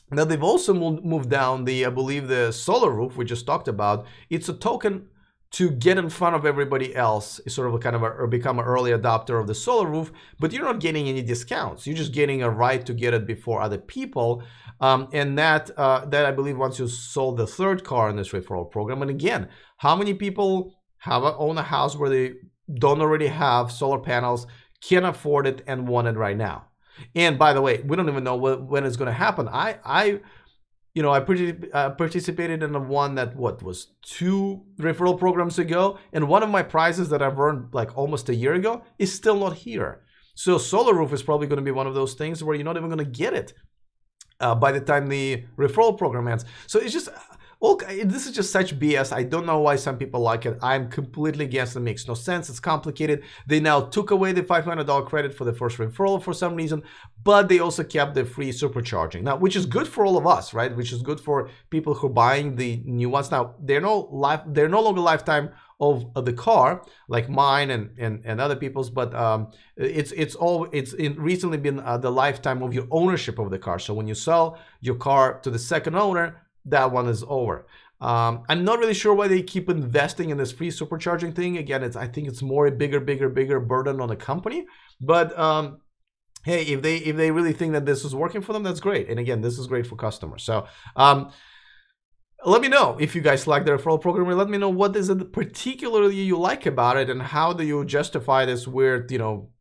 Now, they've also moved down I believe the solar roof we just talked about. It's a token to get in front of everybody else, sort of a kind of or become an early adopter of the solar roof, but you're not getting any discounts. You're just getting a right to get it before other people. And that I believe once you sold the 3rd car in this referral program. And again, how many people own a house where they don't already have solar panels, can't afford it, and want it right now? And by the way, we don't even know when it's going to happen. I participated in the one that was 2 referral programs ago, and one of my prizes that I've earned like almost a year ago is still not here. So solar roof is probably going to be one of those things where you're not even going to get it by the time the referral program ends. So it's just this is just such BS. I don't know why some people like it. I'm completely against it. It makes no sense. It's complicated. They now took away the $500 credit for the first referral for some reason, but they also kept the free supercharging. Now, which is good for all of us, right? Which is good for people who are buying the new ones. Now, they're no longer lifetime of the car like mine and other people's, but it's recently been the lifetime of your ownership of the car. So when you sell your car to the second owner, that one is over. I'm not really sure why they keep investing in this free supercharging thing. Again, I think it's more a bigger burden on the company. But hey, if they really think that this is working for them, that's great. And again, this is great for customers. So let me know if you guys like the referral program, and let me know what is it particularly you like about it, and how do you justify this weird, you know,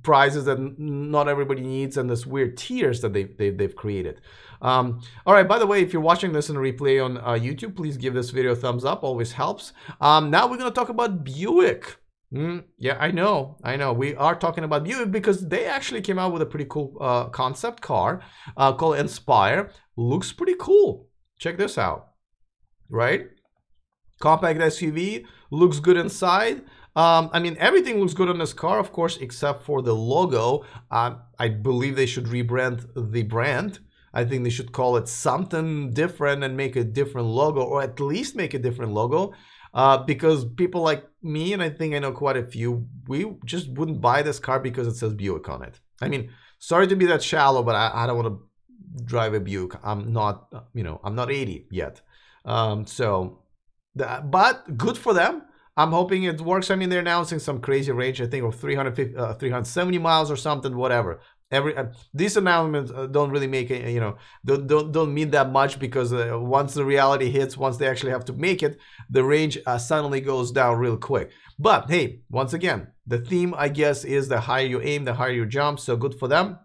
prizes that not everybody needs, and this weird tiers that they've created. All right, by the way, if you're watching this in replay on YouTube, please give this video a thumbs up, always helps. Now we're gonna talk about Buick. Yeah, I know. We are talking about Buick because they actually came out with a pretty cool concept car called Inspire. Looks pretty cool. Check this out. Right? Compact SUV, looks good inside. I mean, everything looks good on this car, of course, except for the logo. I believe they should rebrand the brand. I think they should call it something different and make a different logo, or at least make a different logo. Because people like me, and I think I know quite a few, we just wouldn't buy this car because it says Buick on it. I mean, sorry to be that shallow, but I don't want to drive a Buick. I'm not, you know, I'm not 80 yet. But good for them. I'm hoping it works. I mean, they're announcing some crazy range, I think, of 370 miles or something, whatever. These announcements don't really make it, you know, don't mean that much, because once the reality hits, once they actually have to make it, the range suddenly goes down real quick. But hey, once again, the theme, I guess, is the higher you aim, the higher you jump. So good for them.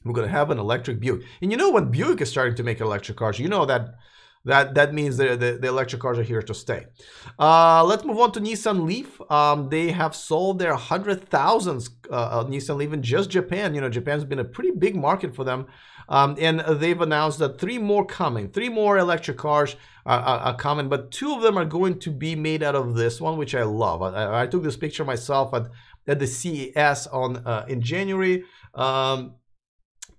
We're gonna have an electric Buick, and you know, when Buick is starting to make electric cars, you know that means the electric cars are here to stay. Let's move on to Nissan Leaf. They have sold their 100,000th Nissan Leaf in just Japan. You know, Japan's been a pretty big market for them. And they've announced that 3 more coming. 3 more electric cars are coming, but 2 of them are going to be made out of this one, which I love. I took this picture myself at the CES in January.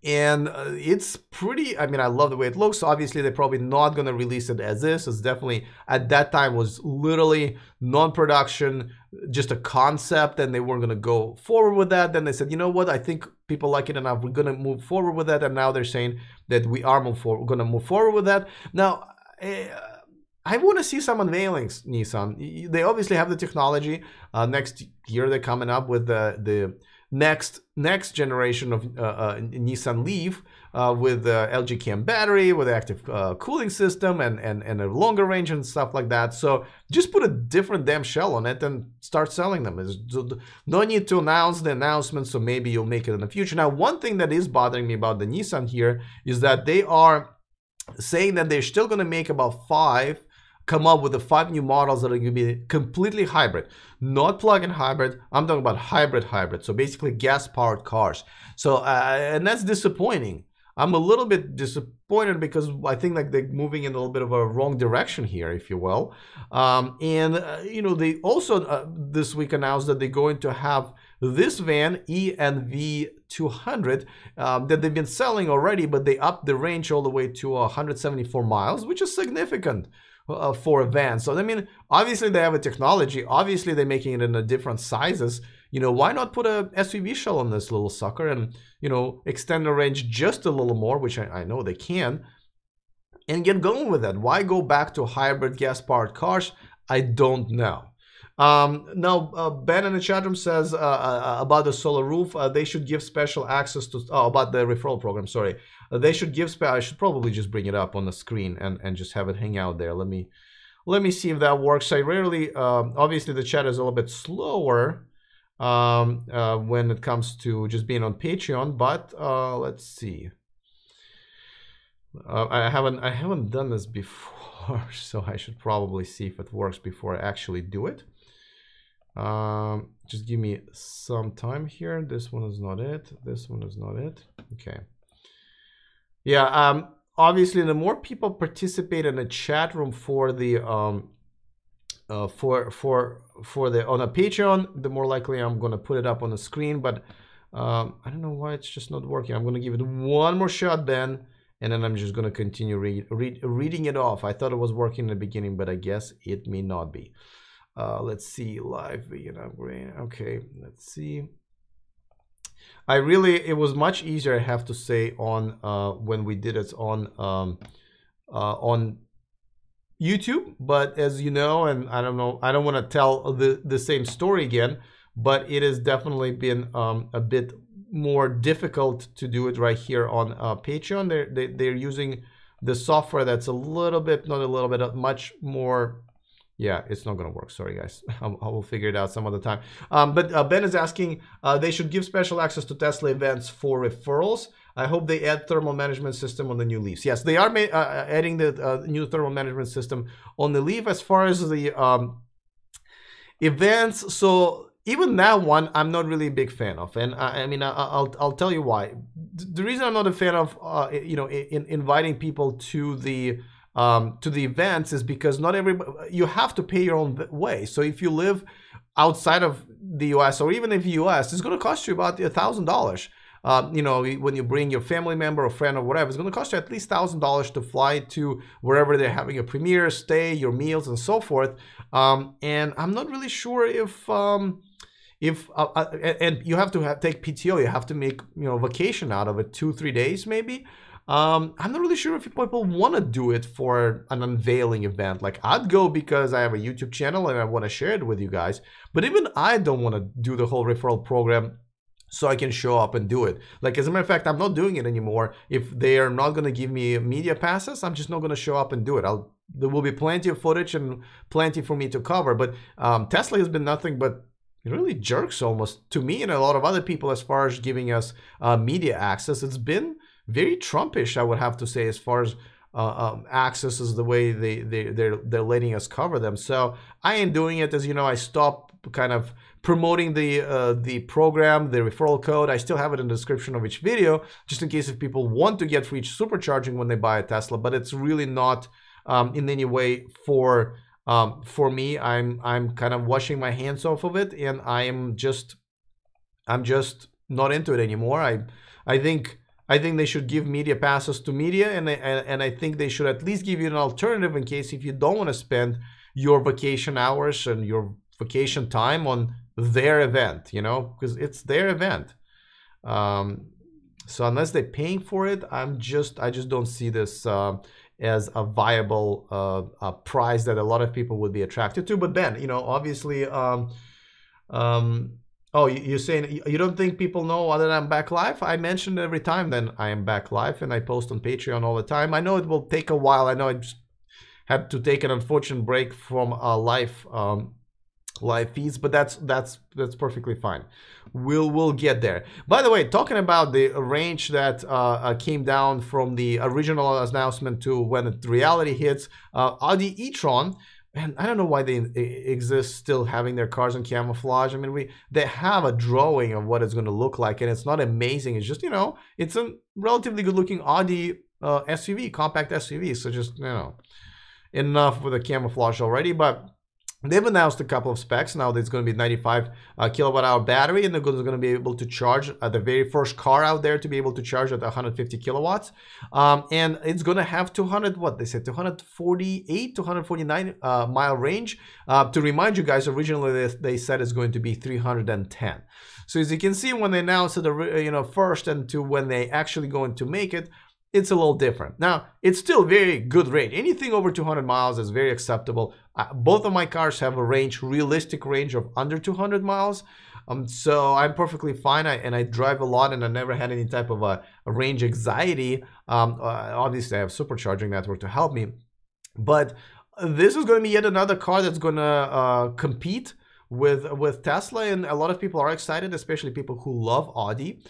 And it's pretty, I mean, I love the way it looks. Obviously, they're probably not going to release it as this. It's definitely, at that time, was literally non-production, just a concept, and they weren't going to go forward with that. Then they said, you know what, I think people like it enough, we're going to move forward with that. And now they're saying that we are going to move forward with that. Now, I want to see some unveilings, Nissan. They obviously have the technology. Next year, they're coming up with the next generation of Nissan Leaf with the LG Chem battery, with active cooling system, and a longer range and stuff like that. So just put a different damn shell on it and start selling them. There's no need to announce the announcement, so maybe you'll make it in the future. Now, one thing that is bothering me about the Nissan here is that they are saying that they're still going to make about 5, come up with the 5 new models that are going to be completely hybrid, not plug-in hybrid. I'm talking about hybrid. So basically gas-powered cars. So and that's disappointing. I'm a little bit disappointed because I think like they're moving in a little bit of a wrong direction here, if you will. You know, they also this week announced that they're going to have this van, ENV 200, that they've been selling already, but they upped the range all the way to 174 miles, which is significant for a van. So I mean, obviously they have a technology, obviously they're making it in a different sizes. You know, why not put a SUV shell on this little sucker and, you know, extend the range just a little more, which I know they can, and get going with that? Why go back to hybrid gas-powered cars? I don't know. Now, Ben in the chat room says about the solar roof, they should give special access to, about the referral program, sorry. They should give, I should probably just bring it up on the screen and just have it hang out there. Let me see if that works. I rarely, obviously the chat is a little bit slower when it comes to just being on Patreon, but let's see. I haven't done this before, so I should probably see if it works before I actually do it. Just give me some time here. This one is not it. This one is not it. Okay. Yeah. Obviously, the more people participate in the chat room for the on a Patreon, the more likely I'm gonna put it up on the screen. But I don't know why it's just not working. I'm gonna give it one more shot, Ben, and then I'm just gonna continue reading it off. I thought it was working in the beginning, but I guess it may not be. Let's see, live vegan upgrade. Okay, let's see. It was much easier, I have to say, on when we did it on YouTube. But as you know, and I don't know, I don't want to tell the same story again, but it has definitely been a bit more difficult to do it right here on Patreon. They're using the software that's a little bit, not a little bit, much more. Yeah, it's not going to work. Sorry, guys. I will figure it out some other time. But Ben is asking, they should give special access to Tesla events for referrals. I hope they add thermal management system on the new Leafs. Yes, they are adding the new thermal management system on the Leaf. As far as the events, so even that one, I'm not really a big fan of. And I mean, I'll tell you why. The reason I'm not a fan of, inviting people to the events is because not everybody, you have to pay your own way. So if you live outside of the US, or even in the US, it's going to cost you about $1,000. When you bring your family member or friend or whatever, it's going to cost you at least $1,000 to fly to wherever they're having a premiere, stay, your meals, and so forth. And I'm not really sure if and you have to take PTO, you have to make vacation out of it, 2-3 days maybe. I'm not really sure if people want to do it for an unveiling event. Like, I'd go because I have a YouTube channel and I want to share it with you guys. But even I don't want to do the whole referral program so I can show up and do it. Like, as a matter of fact, I'm not doing it anymore. If they are not going to give me media passes, I'm just not going to show up and do it. There will be plenty of footage and plenty for me to cover. But Tesla has been nothing but really jerks almost to me and a lot of other people as far as giving us media access. It's been very Trumpish, I would have to say, as far as access is the way they're letting us cover them. So I am doing it. As you know, I stopped kind of promoting the program, the referral code. I still have it in the description of each video, just in case if people want to get free supercharging when they buy a Tesla. But it's really not in any way for me. I'm kind of washing my hands off of it, and I'm just not into it anymore. I think they should give media passes to media, and I think they should at least give you an alternative in case if you don't want to spend your vacation hours and your vacation time on their event, because it's their event. So unless they're paying for it, I just don't see this as a viable price that a lot of people would be attracted to. But Ben, obviously, oh, you're saying you don't think people know other than I'm back live? I mention every time then I am back live, and I post on Patreon all the time. I know it will take a while. I know I just had to take an unfortunate break from live feeds, but that's perfectly fine. We'll get there. By the way, talking about the range that came down from the original announcement to when the reality hits, Audi E-TRON. And I don't know why they exist still having their cars in camouflage. I mean, they have a drawing of what it's going to look like, and it's not amazing. It's just, it's a relatively good-looking Audi SUV, compact SUV. So just, enough with the camouflage already. But they've announced a couple of specs. Now there's going to be 95 kilowatt-hour battery, and they're going to be able to charge the very first car out there to be able to charge at 150 kilowatts. And it's going to have 248 to 149 mile range. To remind you guys, originally they said it's going to be 310. So as you can see, when they announced it, first and to when they actually going to make it, it's a little different. Now, it's still very good range. Anything over 200 miles is very acceptable. Both of my cars have a realistic range of under 200 miles. So I'm perfectly fine. I drive a lot, and I never had any type of a range anxiety. Obviously, I have supercharging network to help me. But this is going to be yet another car that's going to compete with Tesla, and a lot of people are excited, especially people who love Audi.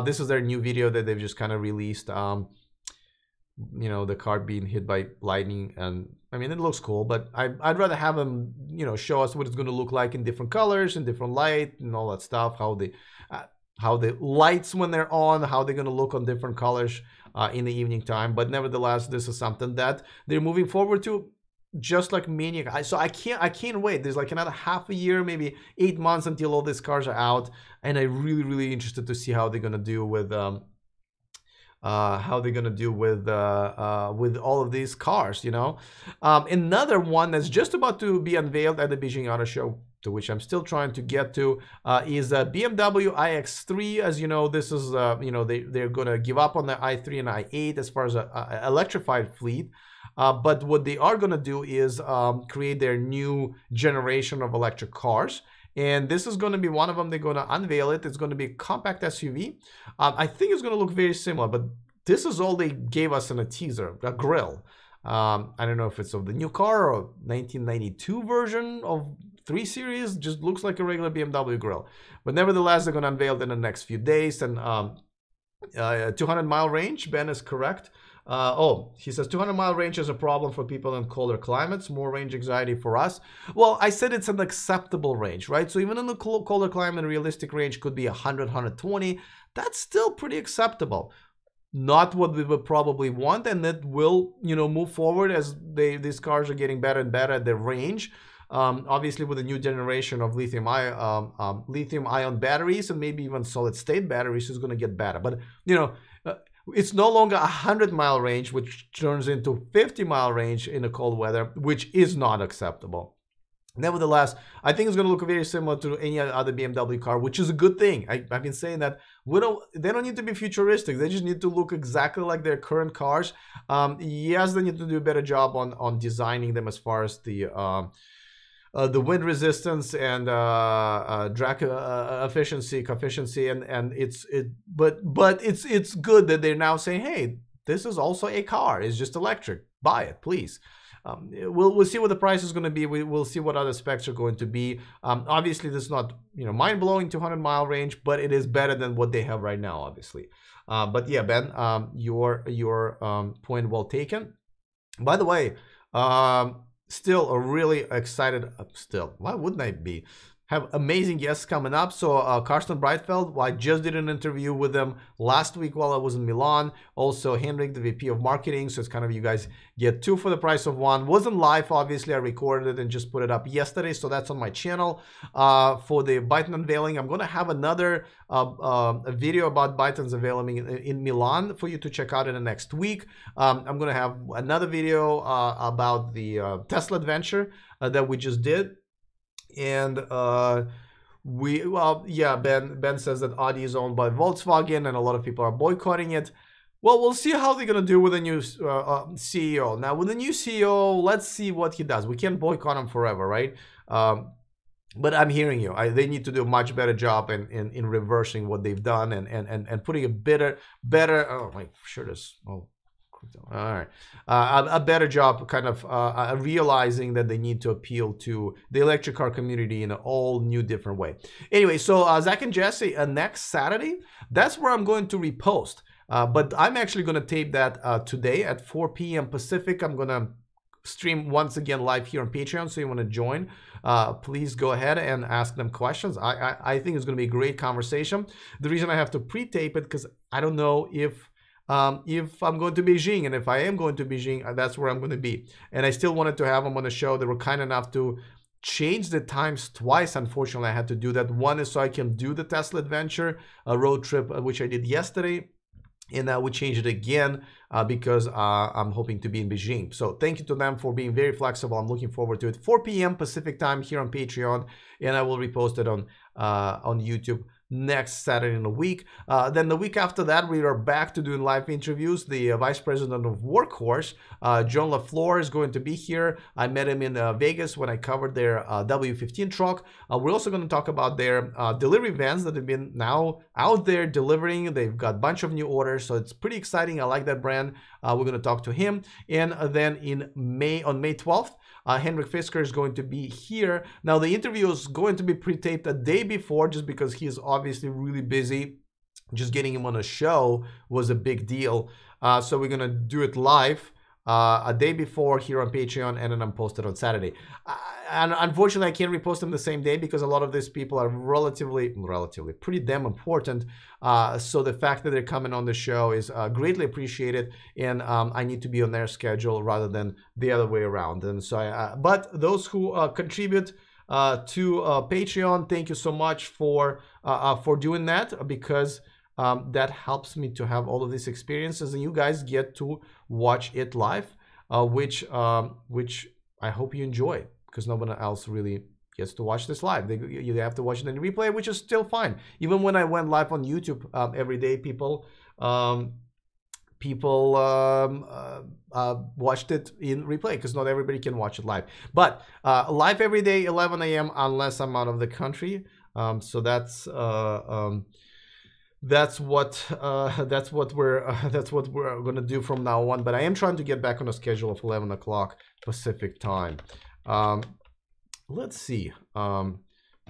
This is their new video that they've just kind of released. The car being hit by lightning, and I mean, it looks cool, but I'd rather have them, show us what it's going to look like in different colors and different light and all that stuff. How the lights when they're on, how they're going to look on different colors in the evening time. But nevertheless, this is something that they're moving forward to, just like Maniac. So I can't wait. There's like another half a year, maybe 8 months until all these cars are out, and I'm really interested to see how they're going to do with with all of these cars. Another one that's just about to be unveiled at the Beijing Auto Show, to which I'm still trying to get to, is BMW iX3. As you know, this is they're going to give up on the i3 and i8 as far as a electrified fleet. But what they are going to do is create their new generation of electric cars. And this is going to be one of them. They're going to unveil it. It's going to be a compact SUV. I think it's going to look very similar, but this is all they gave us in a teaser, a grille. I don't know if it's of the new car or 1992 version of 3 Series. Just looks like a regular BMW grille. But nevertheless, they're going to unveil it in the next few days. And 200-mile range, Ben is correct. Oh, he says 200-mile range is a problem for people in colder climates, more range anxiety for us. Well, I said it's an acceptable range, right? So even in the colder climate, realistic range could be 100, 120. That's still pretty acceptable. Not what we would probably want, and that will, you know, move forward as these cars are getting better and better at their range. Obviously, with a new generation of lithium-ion batteries and maybe even solid-state batteries, is going to get better. But you know, it's no longer 100-mile range, which turns into 50-mile range in the cold weather, which is not acceptable. Nevertheless, I think it's going to look very similar to any other BMW car, which is a good thing. I've been saying that they don't need to be futuristic. They just need to look exactly like their current cars. Yes, they need to do a better job on designing them as far as the wind resistance and drag efficiency, but it's good that they're now saying, hey, this is also a car. It's just electric. Buy it, please. We'll see what the price is going to be. We'll see what other specs are going to be. Obviously, this is not, you know, mind-blowing 200-mile range, but it is better than what they have right now, obviously. But yeah, Ben, your point well taken. By the way, still a really excited. Why wouldn't I be? Have amazing guests coming up. So Karsten Breitfeld, I just did an interview with him last week while I was in Milan. Also Henrik, the VP of Marketing. So it's kind of, you guys get 2 for the price of 1. Wasn't live, obviously. I recorded it and just put it up yesterday. So that's on my channel. For the Byton unveiling, I'm going to have another a video about Byton's unveiling in Milan for you to check out in the next week. I'm going to have another video about the Tesla adventure that we just did. And Ben says that Audi is owned by Volkswagen and a lot of people are boycotting it. Well, we'll see how they're going to do with the new CEO. Now, with the new CEO, let's see what he does. We can't boycott him forever, right? But I'm hearing you. They need to do a much better job in reversing what they've done and putting a better. Oh, my shirt is. Oh. All right, a better job kind of realizing that they need to appeal to the electric car community in an all new different way. Anyway, so Zach and Jesse, next Saturday, that's where I'm going to repost. But I'm actually going to tape that today at 4 p.m. Pacific. I'm going to stream once again live here on Patreon. So you want to join, please go ahead and ask them questions. I think it's going to be a great conversation. The reason I have to pre-tape it because I don't know if I'm going to Beijing, and if I am going to Beijing, that's where I'm going to be. And I still wanted to have them on the show. They were kind enough to change the times twice. Unfortunately, I had to do that. One is so I can do the Tesla adventure, a road trip, which I did yesterday. And now we change it again because I'm hoping to be in Beijing. So thank you to them for being very flexible. I'm looking forward to it. 4 p.m. Pacific time here on Patreon, and I will repost it on YouTube next Saturday in a week. Then the week after that, we are back to doing live interviews. The Vice President of Workhorse, John LaFleur, is going to be here. I met him in Vegas when I covered their W15 truck. We're also going to talk about their delivery vans that have been now out there delivering. They've got a bunch of new orders, so it's pretty exciting. I like that brand. We're going to talk to him. And then on May 12th, Henrik Fisker is going to be here. Now, the interview is going to be pre-taped a day before just because he's obviously really busy. Just getting him on a show was a big deal. So we're going to do it live a day before here on Patreon, and then I'm posted on Saturday. And unfortunately, I can't repost them the same day because a lot of these people are relatively pretty damn important. So the fact that they're coming on the show is greatly appreciated, and I need to be on their schedule rather than the other way around. And so, but those who contribute to Patreon, thank you so much for doing that, because that helps me to have all of these experiences, and you guys get to watch it live, which I hope you enjoy, because no one else really gets to watch this live. They have to watch it in replay, which is still fine. Even when I went live on YouTube every day, people people watched it in replay, because not everybody can watch it live. But live every day, 11 a.m. unless I'm out of the country. So that's what we're gonna do from now on. But I am trying to get back on a schedule of 11 o'clock Pacific time. Let's see.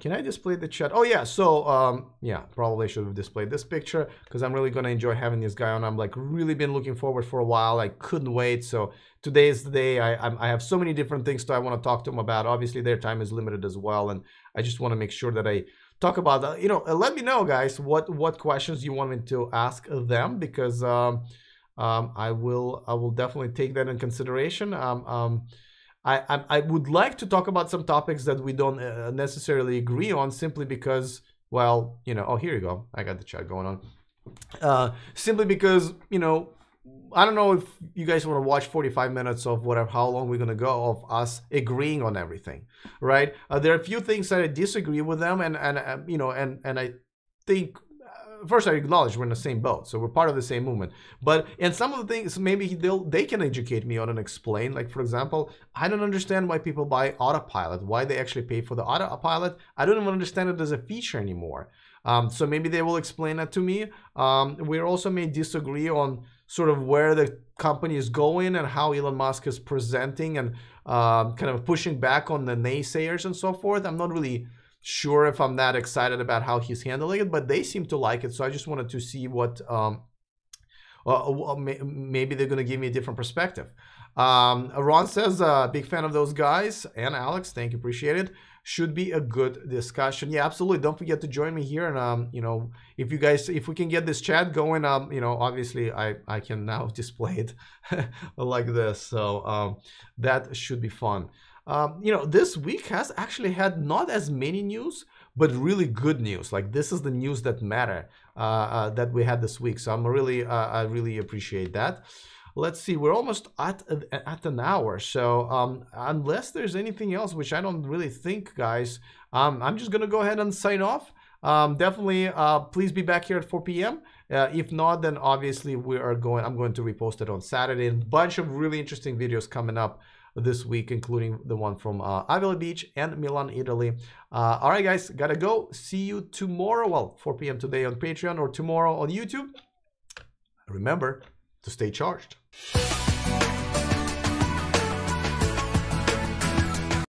Can I display the chat? Oh yeah, so yeah, probably should have displayed this picture, because I'm really gonna enjoy having this guy on. I'm like really been looking forward for a while. I couldn't wait. So today is the day. I have so many different things that I want to talk to him about. Obviously their time is limited as well, and I just want to make sure that I talk about that. You know, let me know, guys, what questions you want me to ask them, because I will definitely take that in consideration. I would like to talk about some topics that we don't necessarily agree on, simply because, well, you know, oh, here you go. I got the chat going on. Simply because, you know, I don't know if you guys want to watch 45 minutes of whatever, how long we're going to go of us agreeing on everything, right? There are a few things that I disagree with them, and you know, and I think, first I acknowledge we're in the same boat, so we're part of the same movement. But and some of the things maybe they can educate me on and explain. Like, for example, I don't understand why people buy autopilot, why they actually pay for the autopilot. I don't even understand it as a feature anymore. So maybe they will explain that to me. We also may disagree on sort of where the company is going and how Elon Musk is presenting and kind of pushing back on the naysayers and so forth. I'm not really sure if I'm that excited about how he's handling it, but they seem to like it. So I just wanted to see what maybe they're going to give me a different perspective. Ron says, big fan of those guys. And Alex, thank you, appreciate it. Should be a good discussion. Yeah, absolutely. Don't forget to join me here. And you know, if we can get this chat going, you know, obviously I can now display it like this. So that should be fun. You know, this week has actually had not as many news, but really good news. Like, this is the news that matter that we had this week. So I'm really, I really appreciate that. Let's see, we're almost at an hour. So unless there's anything else, which I don't really think, guys, I'm just gonna go ahead and sign off. Definitely, please be back here at 4 p.m. If not, then obviously I'm going to repost it on Saturday. And a bunch of really interesting videos coming up this week, including the one from Avila Beach and Milan, Italy. All right, guys, gotta go. See you tomorrow. Well, 4 p.m. today on Patreon, or tomorrow on YouTube. Remember to stay charged.